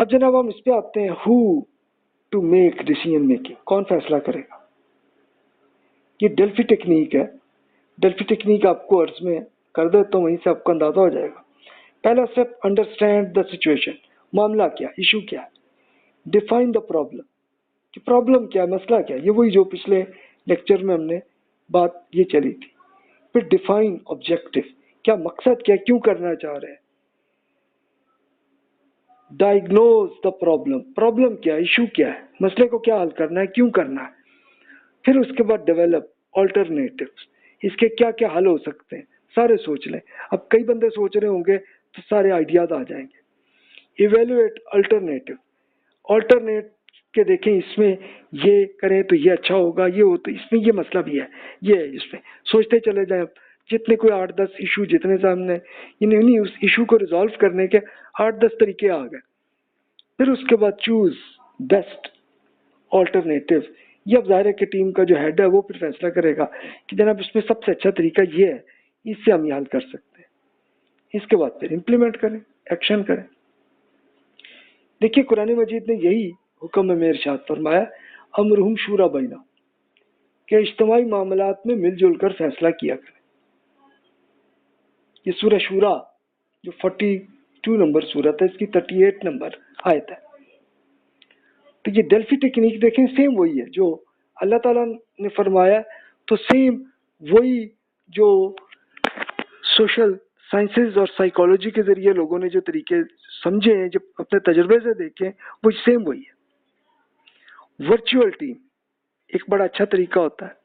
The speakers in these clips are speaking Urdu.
اب جناب ہم اس پہ آتے ہیں، ہو ٹو میک ڈیسیجن میکنگ، کون فیصلہ کرے گا؟ یہ ڈیلفی ٹیکنیک ہے. ڈیلفی ٹیکنیک آپ کو عرض میں کر دیتا ہوں، وہیں سے آپ کو اندازہ ہو جائے گا. پہلا اسٹیپ، انڈرسٹینڈ دا سچویشن، معاملہ کیا، ایشو کیا ہے. ڈیفائن دا پرابلم، کہ پرابلم کیا ہے، مسئلہ کیا ہے. یہ وہی جو پچھلے لیکچر میں ہم نے بات یہ چلی تھی. پھر ڈیفائن آبجیکٹو، کیا مقصد کیا، کیوں کرنا چاہ رہے ہیں. ڈائگنوز دا پرابلم، پرابلم کیا ہے، ایشو کیا ہے، مسئلے کو کیا حل کرنا ہے، کیوں کرنا ہے. پھر اس کے بعد ڈیولپ آلٹرنیٹو، اس کے کیا کیا حل ہو سکتے ہیں، سارے سوچ لیں. اب کئی بندے سوچ رہے ہوں گے تو سارے آئیڈیاز آ جائیں گے. ایویلویٹ آلٹرنیٹو، آلٹرنیٹ کے دیکھیں اس میں یہ کریں تو یہ اچھا ہوگا، یہ ہو تو اس میں یہ مسئلہ بھی ہے، یہ ہے اس میں. سوچتے چلے جائیں. جتنے کوئی 8-10 ایشو جتنے سامنے، یعنی اس ایشو کو ریزالو کرنے کے 8-10 طریقے آ گئے. پھر اس کے بعد چوز بیسٹ آلٹرنیٹو. یہ اب ظاہر ہے کہ ٹیم کا جو ہیڈ ہے وہ پھر فیصلہ کرے گا کہ جناب اس میں سب سے اچھا طریقہ یہ ہے، اس سے ہم یہ حل کر سکتے ہیں. اس کے بعد پھر امپلیمنٹ کریں، ایکشن کریں. دیکھیے قرآن مجید نے یہی حکم میں ارشاد فرمایا، امرہم شورا بینہم، کہ اجتماعی معاملات میں مل جل کر فیصلہ کیا کریں. یہ سورہ شورا جو 42 نمبر سورت ہے، اس کی 38 نمبر آیت ہے. تو یہ ڈیلفی ٹیکنیک دیکھیں سیم وہی ہے جو اللہ تعالیٰ نے فرمایا، تو سیم وہی جو سوشل سائنسز اور سائیکالوجی کے ذریعے لوگوں نے جو طریقے سمجھے ہیں، جو اپنے تجربے سے دیکھیں، وہ سیم وہی ہے. ورچوئل ٹیم ایک بڑا اچھا طریقہ ہوتا ہے.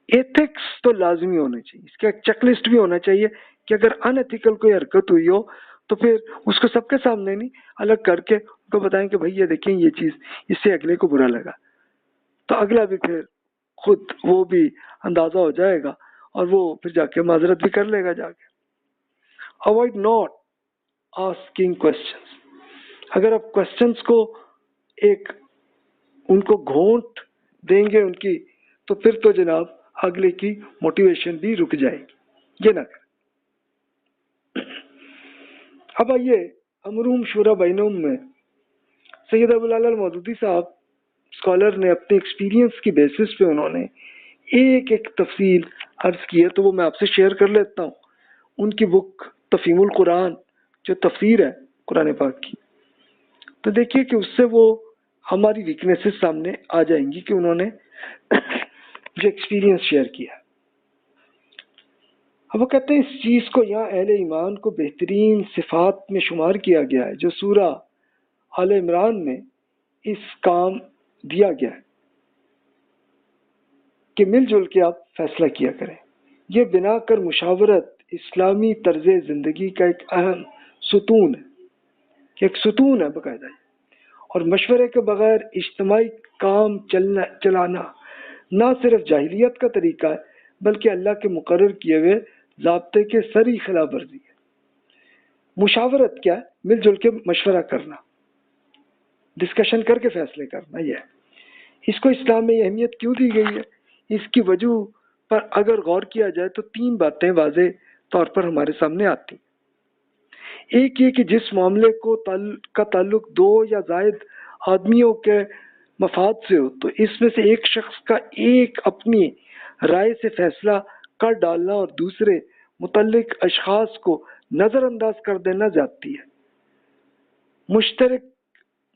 ایتھکس تو لازمی ہونا چاہیے، اس کا ایک چیک لسٹ بھی ہونا چاہیے کہ اگر ان ایتھیکل کوئی حرکت ہوئی ہو تو پھر اس کو سب کے سامنے نہیں، الگ کر کے ان کو بتائیں کہ بھائی یہ دیکھیں یہ چیز اس سے اگلے کو برا لگا، تو اگلا بھی پھر خود وہ بھی اندازہ ہو جائے گا اور وہ پھر جا کے معذرت بھی کر لے گا جا کے. اوائڈ ناٹ آسکنگ کوشچنس، اگر آپ کوشچنس کو ایک ان کو گھونٹ دیں گے ان کی، تو پھر تو جناب اگلے کی موٹیویشن بھی رک جائے گی. یہ نہ کریں. اب آئیے امرہم شورا بینہم میں سید ابو العلا المودودی صاحب اسکالر نے اپنے ایکسپیرینس کی بیسس پہ انہوں نے ایک ایک تفصیل عرض کی ہے، تو وہ میں آپ سے شیئر کر لیتا ہوں. ان کی بک تفہیم القرآن جو تفسیر ہے قرآن پاک کی، تو دیکھیے کہ اس سے وہ ہماری ویکنیسز سامنے آ جائیں گی کہ انہوں نے جو ایکسپیرینس شیئر کیا. اب وہ کہتے ہیں اس چیز کو یہاں اہل ایمان کو بہترین صفات میں شمار کیا گیا ہے جو سورہ آل عمران میں اس کام دیا گیا ہے کہ مل جل کے آپ فیصلہ کیا کریں. یہ بنا کر مشاورت اسلامی طرز زندگی کا ایک اہم ستون ہے، ایک ستون ہے باقاعدہ. اور مشورے کے بغیر اجتماعی کام چلانا نہ صرف جاہلیت کا طریقہ ہے بلکہ اللہ کے مقرر کیے ہوئے ضابطے کے سری خلاف ورزی ہے. مشاورت کیا ہے؟ مل جل کے مشورہ کرنا، ڈسکشن کر کے فیصلے کرنا. یہ ہے اس کو اسلام میں اہمیت کیوں دی گئی ہے. اس کی وجہ پر اگر غور کیا جائے تو 3 باتیں واضح طور پر ہمارے سامنے آتی. ایک یہ کہ جس معاملے کا تعلق 2 یا زائد آدمیوں کے مفاد سے ہو تو اس میں سے ایک شخص کا ایک اپنی رائے سے فیصلہ کر ڈالنا اور دوسرے متعلق اشخاص کو نظر انداز کر دینا زیادتی ہے. مشترک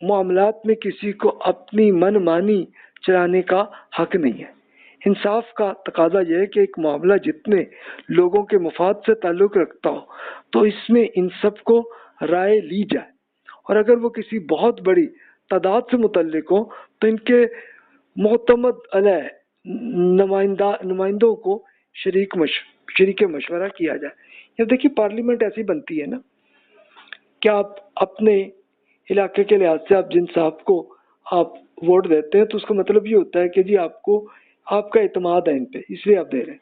معاملات میں کسی کو اپنی من مانی چلانے کا حق نہیں ہے. انصاف کا تقاضا یہ ہے کہ ایک معاملہ جتنے لوگوں کے مفاد سے تعلق رکھتا ہو تو اس میں ان سب کو رائے لی جائے، اور اگر وہ کسی بہت بڑی تعداد سے متعلق ہو تو ان کے معتمد علیہ نمائندوں کو شریک مشورہ کیا جائے. یہ دیکھیے پارلیمنٹ ایسی بنتی ہے نا کہ آپ اپنے علاقے کے لحاظ سے آپ جن صاحب کو آپ ووٹ دیتے ہیں تو اس کا مطلب یہ ہوتا ہے کہ جی آپ کا اعتماد ہے ان پہ، اس لیے آپ دے رہے ہیں.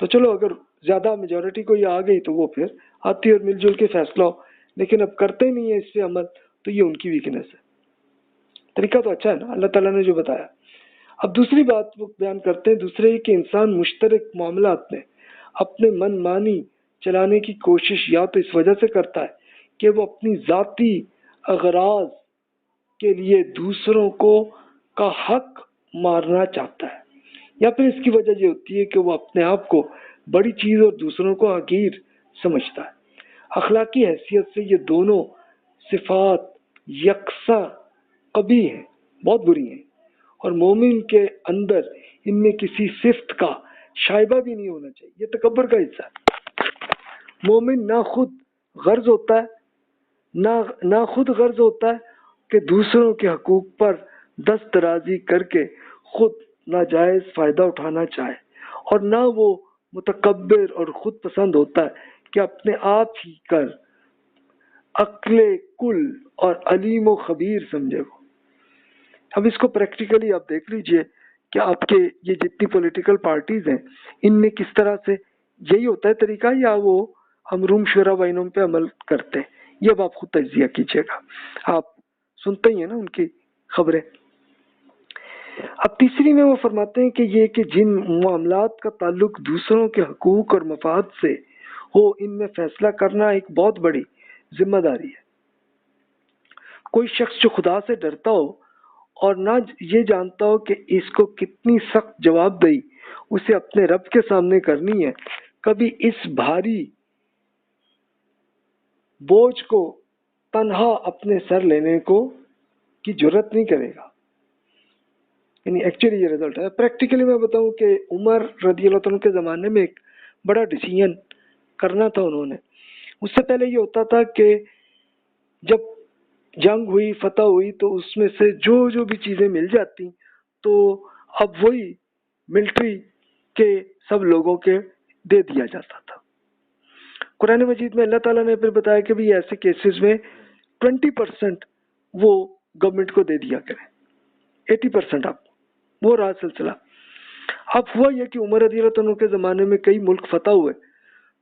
تو چلو اگر زیادہ میجورٹی کو یہ آ گئی تو وہ پھر آتی اور مل جل کے فیصلہ ہو، لیکن اب کرتے نہیں ہیں اس پہ عمل، تو یہ ان کی ویکنیس ہے. طریقہ تو اچھا ہے نا اللہ تعالیٰ نے جو بتایا. اب دوسری بات وہ بیان کرتے ہیں، دوسرے کہ انسان مشترک معاملات میں اپنے من مانی چلانے کی کوشش یا تو اس وجہ سے کرتا ہے کہ وہ اپنی ذاتی اغراض کے لیے دوسروں کا حق مارنا چاہتا ہے، یا پھر اس کی وجہ یہ ہوتی ہے کہ وہ اپنے آپ کو بڑی چیز اور دوسروں کو حقیر سمجھتا ہے۔ اخلاقی حیثیت سے یہ دونوں صفات یکساں قبیح ہیں، بہت بری ہیں، اور مومن کے اندر ان میں کسی صفت کا شائبہ بھی نہیں ہونا چاہیے۔ یہ تکبر کا حصہ ہے۔ مومن نہ خود غرض ہوتا ہے نہ خود غرض ہوتا ہے کہ دوسروں کے حقوق پر دست درازی کر کے خود ناجائز فائدہ اٹھانا چاہے، اور نہ وہ متکبر اور خود پسند ہوتا ہے کہ اپنے آپ ہی کر عقل کل اور علیم و خبیر سمجھے گو۔ اب اس کو پریکٹیکلی آپ دیکھ لیجئے کہ آپ کے یہ جتنی پولیٹیکل پارٹیز ہیں ان میں کس طرح سے یہی ہوتا ہے طریقہ، یا وہ امروم شورا بینہم پہ عمل کرتے ہیں۔ یہ اب آپ خود تجزیہ کیجئے گا، آپ سنتے ہی ہیں نا ان کی خبریں۔ اب تیسری میں وہ فرماتے ہیں کہ یہ کہ جن معاملات کا تعلق دوسروں کے حقوق اور مفاد سے ہو ان میں فیصلہ کرنا ایک بہت بڑی ذمہ داری ہے۔ کوئی شخص جو خدا سے ڈرتا ہو اور نہ یہ جانتا ہو کہ اس کو کتنی سخت جواب دہی اسے اپنے رب کے سامنے کرنی ہے، کبھی اس بھاری بوجھ کو تنہا اپنے سر لینے کی جرت نہیں کرے گا۔ یعنی ایکچولی یہ رزلٹ ہے۔ پریکٹیکلی میں بتاؤں کہ عمر رضی اللہ عنہ کے زمانے میں ایک بڑا ڈیسیژن کرنا تھا انہوں نے۔ اس سے پہلے یہ ہوتا تھا کہ جب جنگ ہوئی، فتح ہوئی، تو اس میں سے جو بھی چیزیں مل جاتی تو اب وہی ملٹری کے سب لوگوں کے دے دیا جاتا تھا۔ قرآن مجید میں اللہ تعالیٰ نے پھر بتایا کہ بھی ایسے کیسز میں 20% وہ گورنمنٹ کو دے دیا کریں، 80% آپ وہ رہا سلسلہ۔ اب ہوا یہ کہ عمر رضی اللہ عنہ کے زمانے میں کئی ملک فتح ہوئے،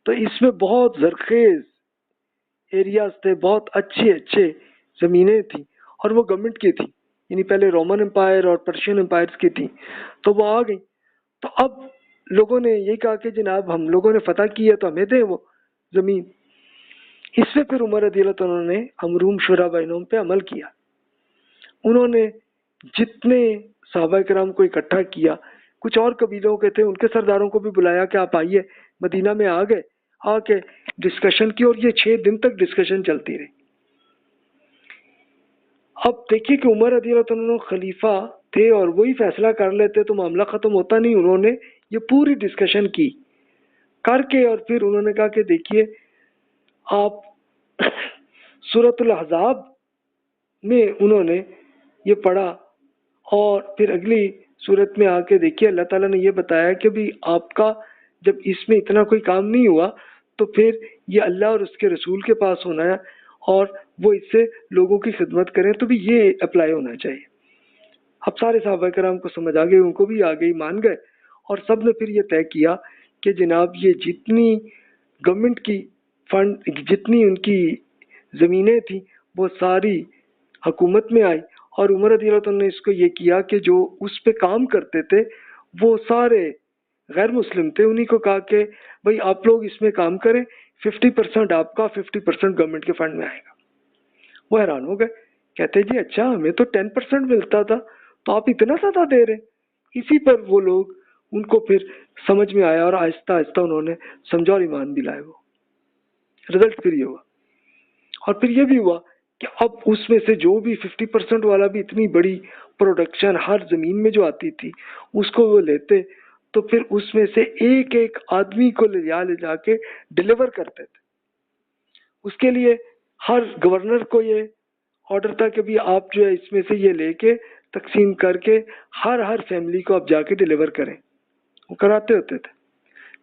تو اس میں بہت زرخیز ایریاز تھے، بہت اچھے زمینیں تھیں، اور وہ گورنمنٹ کی تھی، یعنی پہلے رومن امپائر اور پرشین امپائرز کی تھی، تو وہ آ گئی۔ تو اب لوگوں نے یہ کہا کہ جناب ہم لوگوں نے فتح کی ہے تو ہمیں دیں وہ زمین۔ اس میں پھر عمر رضی اللہ عنہ نے امروم شورا بینہم پہ عمل کیا۔ انہوں نے جتنے صحابہ کرام کو اکٹھا کیا، کچھ اور قبیلوں کے تھے ان کے سرداروں کو بھی بلایا کہ آپ آئیے، مدینہ میں آ گئے، آ کے ڈسکشن کی، اور یہ 6 دن تک ڈسکشن چلتی رہی۔ اب دیکھیے کہ عمر رضی اللہ عنہ خلیفہ تھے اور وہی فیصلہ کر لیتے تو معاملہ ختم ہوتا نہیں۔ انہوں نے یہ پوری ڈسکشن کی کر کے، اور پھر انہوں نے کہا کہ دیکھیے آپ سورۃ الاحزاب میں انہوں نے یہ پڑھا، اور پھر اگلی صورت میں آ کے دیکھیے اللہ تعالیٰ نے یہ بتایا کہ بھی آپ کا جب اس میں اتنا کوئی کام نہیں ہوا تو پھر یہ اللہ اور اس کے رسول کے پاس ہونا ہے، اور وہ اس سے لوگوں کی خدمت کریں، تو بھی یہ اپلائی ہونا چاہیے۔ اب سارے صحابہ کرام کو سمجھ آ گئی، ان کو بھی آ گئی، مان گئے، اور سب نے پھر یہ طے کیا کہ جناب یہ جتنی گورنمنٹ کی فنڈ، جتنی ان کی زمینیں تھیں وہ ساری حکومت میں آئی، اور عمر رضی اللہ عنہ نے اس کو یہ کیا کہ جو اس پہ کام کرتے تھے وہ سارے غیر مسلم تھے، انہی کو کہا کہ بھئی آپ لوگ اس میں کام کریں، 50% آپ کا، 50% گورنمنٹ کے فنڈ میں آئے گا۔ وہ حیران ہو گئے، کہتے جی اچھا ہمیں تو 10% ملتا تھا تو آپ اتنا زیادہ دے رہے۔ اسی پر وہ لوگ ان کو پھر سمجھ میں آیا، اور آہستہ آہستہ انہوں نے سمجھا اور ایمان بھی لائے۔ وہ رزلٹ پھر یہ ہوا، اور پھر یہ بھی ہوا کہ اب اس میں سے جو بھی 50% والا بھی اتنی بڑی پروڈکشن ہر زمین میں جو آتی تھی اس کو وہ لیتے، تو پھر اس میں سے ایک ایک آدمی کو لے جا کے ڈیلیور کرتے تھے۔ اس کے لیے ہر گورنر کو یہ آرڈر تھا کہ بھی آپ جو ہے اس میں سے یہ لے کے تقسیم کر کے ہر فیملی کو آپ جا کے ڈیلیور کریں۔ وہ کراتے ہوتے تھے،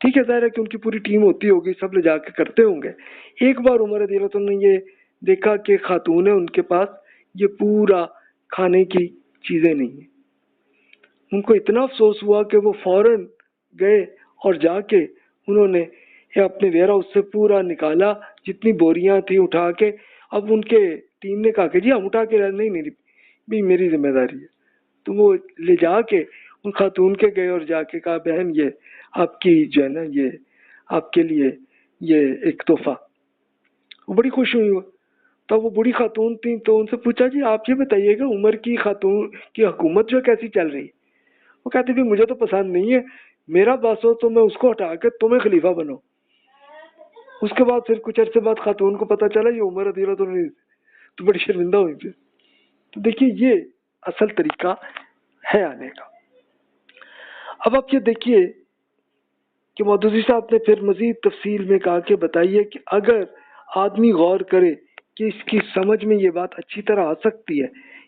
ٹھیک ہے، ظاہر ہے کہ ان کی پوری ٹیم ہوتی ہوگی، سب لے جا کے کرتے ہوں گے۔ ایک بار عمر رضی اللہ عنہ نے یہ دیکھا کہ خاتون ہے ان کے پاس یہ پورا کھانے کی چیزیں نہیں ہیں، ان کو اتنا افسوس ہوا کہ وہ فوراً گئے اور جا کے انہوں نے اپنے ویئر ہاؤس سے پورا نکالا، جتنی بوریاں تھیں اٹھا کے۔ اب ان کے ٹیم نے کہا کہ جی ہم اٹھا کے نہیں بھی میری ذمہ داری ہے، تو وہ لے جا کے ان خاتون کے گئے اور جا کے کہا بہن یہ آپ کی جو ہے نا یہ آپ کے لیے یہ ایک تحفہ۔ وہ بڑی خوش ہوئی، تو وہ بوڑھی خاتون تھی، تو ان سے پوچھا جی آپ یہ بتائیے کہ عمر کی خاتون کی حکومت جو کیسی چل رہی ہے؟ وہ کہتے بھی مجھے تو پسند نہیں ہے، میرا باس ہو تو میں اس کو ہٹا کے تمہیں خلیفہ بنو۔ اس کے بعد پھر کچھ عرصے بعد خاتون کو پتہ چلا یہ عمر رضی اللہ عنہ تو بڑی شرمندہ ہوئی پھر۔ تو دیکھیے یہ اصل طریقہ ہے آنے کا۔ اب آپ یہ دیکھیے کہ مودودی صاحب نے پھر مزید تفصیل میں کہا کہ بتائیے کہ اگر آدمی غور کرے کہ اس کی سمجھ میں یہ بات اچھی طرح آ سکتی ہے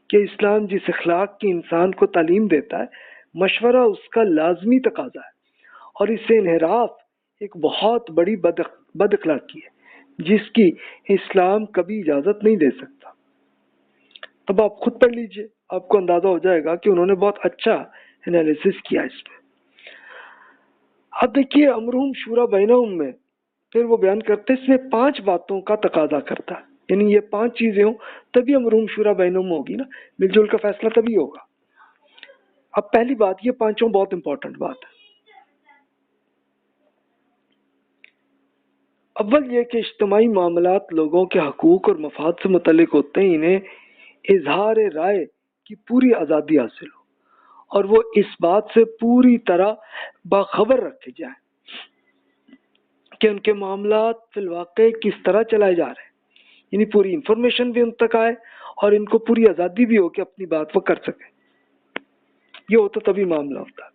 کہ اسلام جس اخلاق کی انسان کو تعلیم دیتا ہے، مشورہ اس کا لازمی تقاضا ہے، اور اس سے انحراف ایک بہت بڑی بد اخلاقی ہے جس کی اسلام کبھی اجازت نہیں دے سکتا۔ اب آپ خود پڑھ لیجئے، آپ کو اندازہ ہو جائے گا کہ انہوں نے بہت اچھا انالیسس کیا اس پہ۔ اب دیکھیے امرہم شورا بینہم میں پھر وہ بیان کرتے اس میں 5 باتوں کا تقاضا کرتا ہے، یعنی یہ 5 چیزیں ہوں تبھی امرہم شورا بینہم ہوگی نا، مل جل کا فیصلہ تبھی ہوگا۔ اب پہلی بات، یہ 5 بہت امپورٹنٹ بات ہے۔ اول یہ کہ اجتماعی معاملات لوگوں کے حقوق اور مفاد سے متعلق ہوتے ہیں، انہیں اظہار رائے کی پوری آزادی حاصل ہو اور وہ اس بات سے پوری طرح باخبر رکھے جائیں کہ ان کے معاملات فی الواقع کس طرح چلائے جا رہے ہیں، یعنی پوری انفارمیشن بھی ان تک آئے اور ان کو پوری آزادی بھی ہو کہ اپنی بات وہ کر سکیں۔ یہ ہوتا تبھی معاملہ ہوتا ہے۔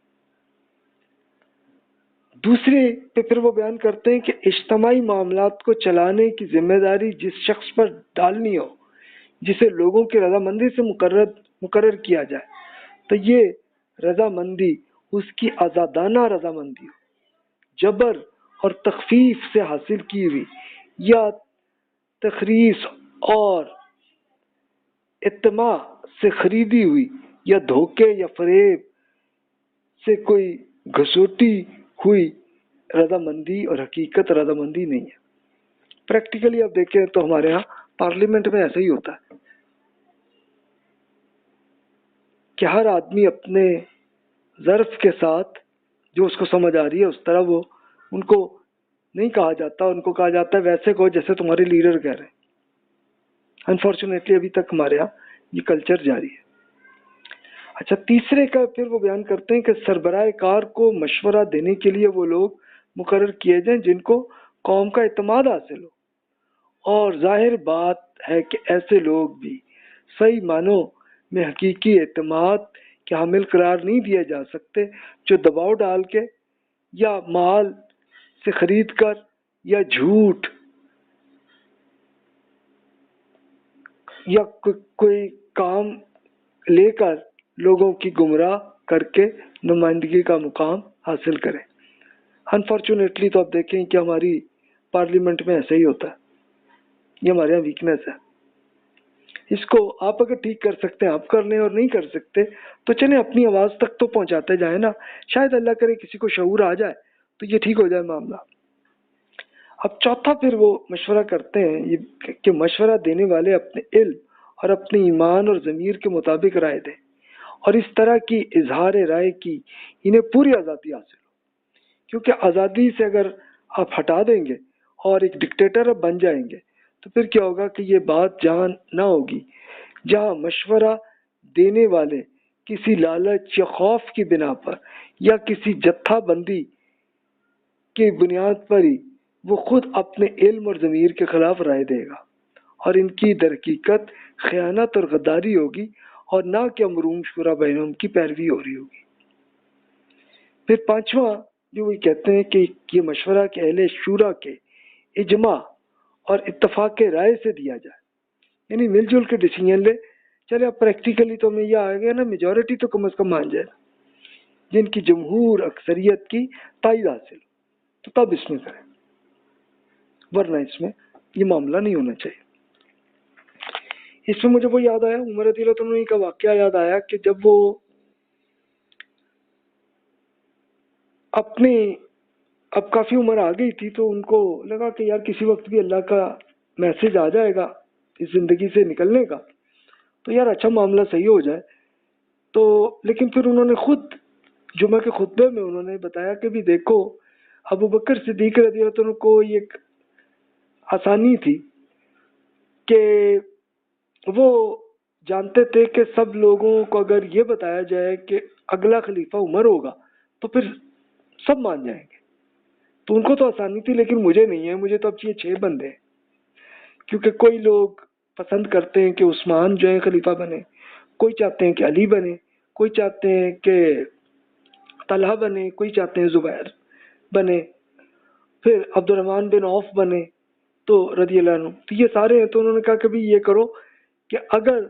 دوسرے پہ پھر وہ بیان کرتے ہیں کہ اجتماعی معاملات کو چلانے کی ذمہ داری جس شخص پر ڈالنی ہو، جسے لوگوں کی رضامندی سے مقرر کیا جائے، تو یہ رضامندی اس کی آزادانہ رضامندی ہو، جبر اور تخفیف سے حاصل کی ہوئی یا تخریص اور اطماع سے خریدی ہوئی یا دھوکے یا فریب سے کوئی گھسوٹی ہوئی رضامندی اور حقیقت رضامندی نہیں ہے۔ پریکٹیکلی آپ دیکھیں تو ہمارے ہاں پارلیمنٹ میں ایسا ہی ہوتا ہے کہ ہر آدمی اپنے ظرف کے ساتھ جو اس کو سمجھ آ رہی ہے اس طرح وہ ان کو نہیں کہا جاتا، ان کو کہا جاتا ہے ویسے کہو جیسے تمہارے لیڈر کہہ رہے ہیں۔ انفارچونیٹلی ابھی تک ہمارے ہاں یہ کلچر جاری ہے۔ اچھا، تیسرے کا پھر وہ بیان کرتے ہیں کہ سربراہ کار کو مشورہ دینے کے لیے وہ لوگ مقرر کیے جائیں جن کو قوم کا اعتماد حاصل ہو، اور ظاہر بات ہے کہ ایسے لوگ بھی صحیح معنوں میں حقیقی اعتماد کے حامل قرار نہیں دیے جا سکتے، جو دباؤ ڈال کے یا مال سے خرید کر یا جھوٹ یا کوئی کام لے کر لوگوں کی گمراہ کر کے نمائندگی کا مقام حاصل کریں۔ انفارچونیٹلی تو آپ دیکھیں کہ ہماری پارلیمنٹ میں ایسا ہی ہوتا ہے، یہ ہمارے یہاں ویکنیس ہے۔ اس کو آپ اگر ٹھیک کر سکتے ہیں آپ کر لیں، اور نہیں کر سکتے تو چلیں اپنی آواز تک تو پہنچاتے جائیں نا، شاید اللہ کرے کسی کو شعور آ جائے تو یہ ٹھیک ہو جائے معاملہ۔ اب چوتھا پھر وہ مشورہ کرتے ہیں کہ مشورہ دینے والے اپنے علم اور اپنے ایمان اور ضمیر کے مطابق رائے دیں، اور اس طرح کی اظہار رائے کی انہیں پوری آزادی حاصل ہو، کیونکہ آزادی سے اگر آپ ہٹا دیں گے اور ایک ڈکٹیٹر بن جائیں گے تو پھر کیا ہوگا کہ یہ بات جہاں نہ ہوگی جہاں مشورہ دینے والے کسی لالچ یا خوف کی بنا پر یا کسی جتھا بندی کی بنیاد پر ہی وہ خود اپنے علم اور ضمیر کے خلاف رائے دے گا، اور ان کی در حقیقت خیانت اور غداری ہوگی، اور نہ کہ امرہم شورا بینہم کی پیروی ہو رہی ہوگی۔ پھر پانچواں جو وہ کہتے ہیں کہ یہ مشورہ کے اہل شورا کے اجماع اور اتفاق رائے سے دیا جائے، یعنی مل جل کے ڈیسیجن لے چلے۔ اب پریکٹیکلی تو میں یہ آ گیا نا، میجورٹی تو کم از کم مان جائے، جن کی جمہور اکثریت کی تائید حاصل تو تب اس میں کریں، ورنہ اس میں یہ معاملہ نہیں ہونا چاہیے۔ اس میں مجھے وہ یاد آیا، عمر رضی اللہ عنہ کا واقعہ یاد آیا کہ جب وہ اب کافی عمر آ گئی تھی تو ان کو لگا کہ یار کسی وقت بھی اللہ کا میسج آ جائے گا اس زندگی سے نکلنے کا، تو یار اچھا معاملہ صحیح ہو جائے۔ تو لیکن پھر انہوں نے خود جمعہ کے خطبے میں انہوں نے بتایا کہ بھی دیکھو ابو بکر صدیق رضی اللہ عنہ کو یہ ایک آسانی تھی کہ وہ جانتے تھے کہ سب لوگوں کو اگر یہ بتایا جائے کہ اگلا خلیفہ عمر ہوگا تو پھر سب مان جائیں گے. تو ان کو تو آسانی تھی، لیکن مجھے نہیں ہے. مجھے تو اب یہ 6 بندے ہیں، کیونکہ کوئی لوگ پسند کرتے ہیں کہ عثمان جو ہے خلیفہ بنے، کوئی چاہتے ہیں کہ علی بنے، کوئی چاہتے ہیں کہ طلحہ بنے، کوئی چاہتے ہیں زبیر بنے، پھر عبد الرحمن بن عوف بنے تو رضی اللہ عنہ. تو یہ سارے ہیں. تو انہوں نے کہا کہ بھی یہ کرو کہ اگر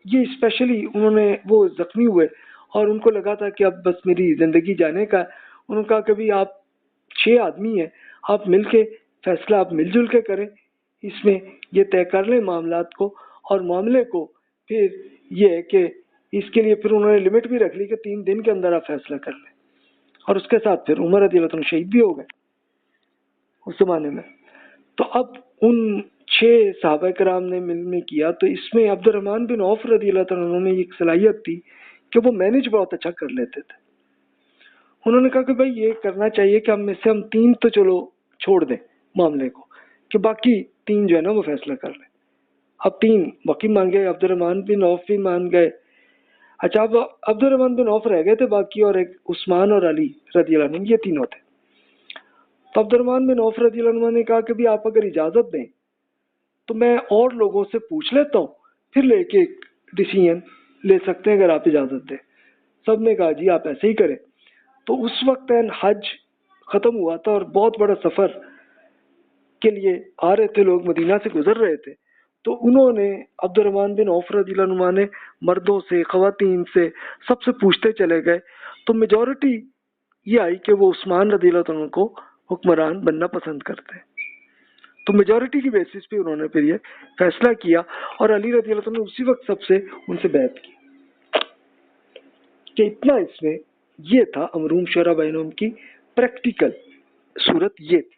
یہ اسپیشلی انہوں نے وہ زخمی ہوئے اور ان کو لگا تھا کہ اب بس میری زندگی جانے کا ہے، انہوں نے کہا کہ بھی آپ 6 آدمی ہیں، آپ مل کے فیصلہ آپ مل جل کے کریں، اس میں یہ طے کر لیں معاملات کو، اور معاملے کو پھر یہ ہے کہ اس کے لیے پھر انہوں نے لمٹ بھی رکھ لی کہ 3 دن کے اندر آپ فیصلہ کر لیں. اور اس کے ساتھ پھر عمر رضی اللہ عنہ شہید بھی ہو گئے اس زمانے میں. تو اب ان 6 صحابہ کرام نے مل میں کیا. تو اس میں عبد الرحمن بن عوف رضی اللہ عنہ میں ایک صلاحیت تھی کہ وہ مینج بہت اچھا کر لیتے تھے. انہوں نے کہا کہ بھائی یہ کرنا چاہیے کہ ہم میں سے ہم 3 تو چلو چھوڑ دیں معاملے کو، کہ باقی 3 جو ہے نا وہ فیصلہ کر لیں. اب 3 باقی مان گئے، عبد الرحمن بن عوف بھی مان گئے. اچھا اب عبد الرحمن بن عوف رہ گئے تھے باقی، اور ایک عثمان اور علی رضی اللہ عنہ، یہ تینوں تھے. تو عبد الرحمن بن عوف رضی اللہ عنہ نے کہا کہ بھی آپ اگر اجازت دیں تو میں اور لوگوں سے پوچھ لیتا ہوں، پھر لے کے ایک ڈیسیژن لے سکتے ہیں اگر آپ اجازت دیں. سب نے کہا جی آپ ایسے ہی کریں. تو اس وقت حج ختم ہوا تھا اور بہت بڑا سفر کے لیے آ رہے تھے لوگ، مدینہ سے گزر رہے تھے. تو انہوں نے عبد الرحمن بن عوف رضی اللہ عنہ نے مردوں سے، خواتین سے، سب سے پوچھتے چلے گئے. تو میجورٹی یہ آئی کہ وہ عثمان رضی اللہ عنہ کو حکمران بننا پسند کرتے ہیں. تو میجورٹی کی بیسس پہ انہوں نے پھر یہ فیصلہ کیا، اور علی رضی اللہ عنہ نے اسی وقت سب سے ان سے بیعت کی. کہ اتنا اس میں یہ تھا امروم شورا بینہم کی پریکٹیکل صورت یہ تھی.